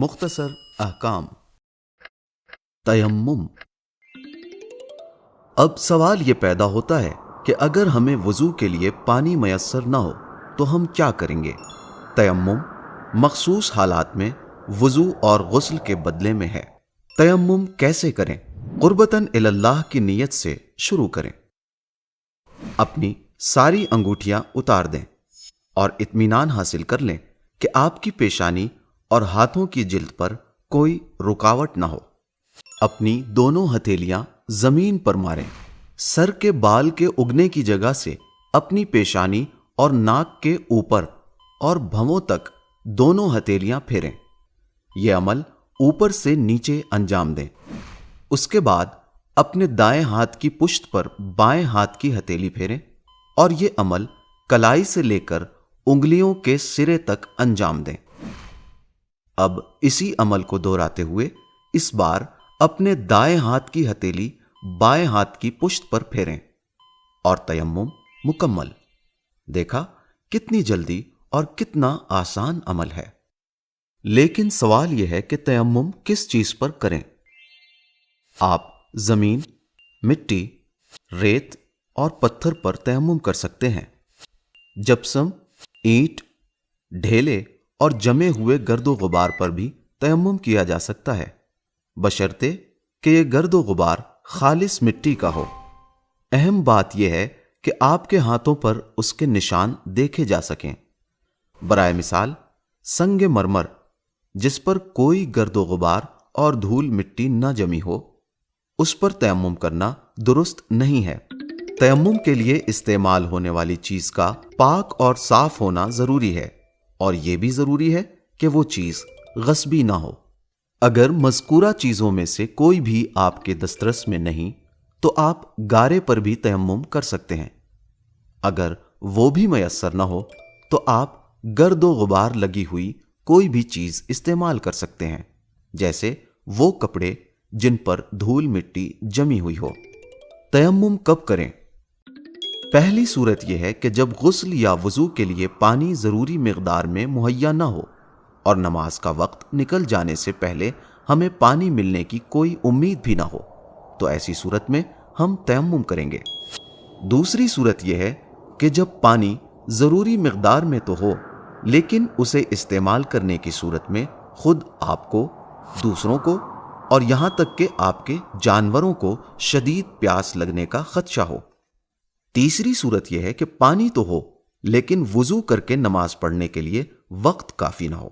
مختصر احکام۔ تیمم۔ اب سوال یہ پیدا ہوتا ہے کہ اگر ہمیں وضو کے لیے پانی میسر نہ ہو تو ہم کیا کریں گے؟ تیمم مخصوص حالات میں وضو اور غسل کے بدلے میں ہے۔ تیمم کیسے کریں؟ قربتاً اللہ کی نیت سے شروع کریں۔ اپنی ساری انگوٹھیاں اتار دیں اور اطمینان حاصل کر لیں کہ آپ کی پیشانی اور ہاتھوں کی جلد پر کوئی رکاوٹ نہ ہو۔ اپنی دونوں ہتھیلیاں زمین پر ماریں۔ سر کے بال کے اگنے کی جگہ سے اپنی پیشانی اور ناک کے اوپر اور بھووں تک دونوں ہتھیلیاں پھیریں۔ یہ عمل اوپر سے نیچے انجام دیں۔ اس کے بعد اپنے دائیں ہاتھ کی پشت پر بائیں ہاتھ کی ہتھیلی پھیریں اور یہ عمل کلائی سے لے کر انگلیوں کے سرے تک انجام دیں۔ اب اسی عمل کو دہراتے ہوئے اس بار اپنے دائیں ہاتھ کی ہتھیلی بائیں ہاتھ کی پشت پر پھیریں اور تیمم مکمل۔ دیکھا کتنی جلدی اور کتنا آسان عمل ہے۔ لیکن سوال یہ ہے کہ تیمم کس چیز پر کریں؟ آپ زمین، مٹی، ریت اور پتھر پر تیمم کر سکتے ہیں۔ جپسم، اینٹ، ڈھیلے اور جمے ہوئے گرد و غبار پر بھی تیمم کیا جا سکتا ہے، بشرطے کہ یہ گرد و غبار خالص مٹی کا ہو۔ اہم بات یہ ہے کہ آپ کے ہاتھوں پر اس کے نشان دیکھے جا سکیں۔ برائے مثال سنگ مرمر جس پر کوئی گرد و غبار اور دھول مٹی نہ جمی ہو، اس پر تیمم کرنا درست نہیں ہے۔ تیمم کے لیے استعمال ہونے والی چیز کا پاک اور صاف ہونا ضروری ہے، اور یہ بھی ضروری ہے کہ وہ چیز غصبی نہ ہو۔ اگر مذکورہ چیزوں میں سے کوئی بھی آپ کے دسترس میں نہیں تو آپ گارے پر بھی تیمم کر سکتے ہیں۔ اگر وہ بھی میسر نہ ہو تو آپ گرد و غبار لگی ہوئی کوئی بھی چیز استعمال کر سکتے ہیں، جیسے وہ کپڑے جن پر دھول مٹی جمی ہوئی ہو۔ تیمم کب کریں؟ پہلی صورت یہ ہے کہ جب غسل یا وضو کے لیے پانی ضروری مقدار میں مہیا نہ ہو اور نماز کا وقت نکل جانے سے پہلے ہمیں پانی ملنے کی کوئی امید بھی نہ ہو، تو ایسی صورت میں ہم تیمم کریں گے۔ دوسری صورت یہ ہے کہ جب پانی ضروری مقدار میں تو ہو لیکن اسے استعمال کرنے کی صورت میں خود آپ کو، دوسروں کو اور یہاں تک کہ آپ کے جانوروں کو شدید پیاس لگنے کا خدشہ ہو۔ تیسری صورت یہ ہے کہ پانی تو ہو لیکن وضو کر کے نماز پڑھنے کے لیے وقت کافی نہ ہو۔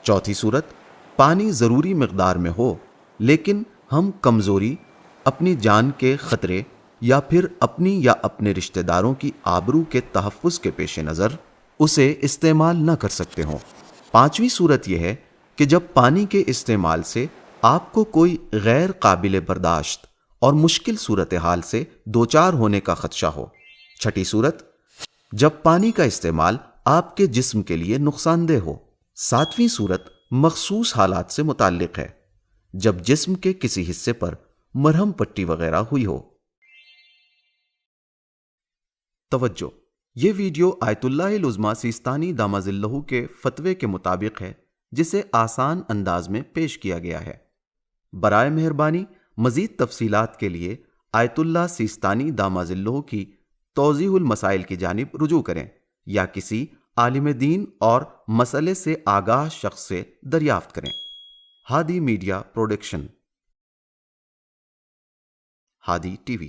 چوتھی صورت، پانی ضروری مقدار میں ہو لیکن ہم کمزوری، اپنی جان کے خطرے یا پھر اپنی یا اپنے رشتہ داروں کی آبرو کے تحفظ کے پیش نظر اسے استعمال نہ کر سکتے ہوں۔ پانچویں صورت یہ ہے کہ جب پانی کے استعمال سے آپ کو کوئی غیر قابل برداشت اور مشکل صورتحال سے دوچار ہونے کا خدشہ ہو۔ چھٹی صورت، جب پانی کا استعمال آپ کے جسم کے لیے نقصان دہ ہو۔ ساتویں صورت مخصوص حالات سے متعلق ہے، جب جسم کے کسی حصے پر مرہم پٹی وغیرہ ہوئی ہو۔ توجہ، یہ ویڈیو آیت اللہ العظمیٰ سیستانی دامہ ظلہ کے فتوے کے مطابق ہے، جسے آسان انداز میں پیش کیا گیا ہے۔ برائے مہربانی مزید تفصیلات کے لیے آیت اللہ سیستانی دامہ ظلہ کی توضیح المسائل کی جانب رجوع کریں یا کسی عالم دین اور مسئلے سے آگاہ شخص سے دریافت کریں۔ ہادی میڈیا پروڈکشن، ہادی ٹی وی۔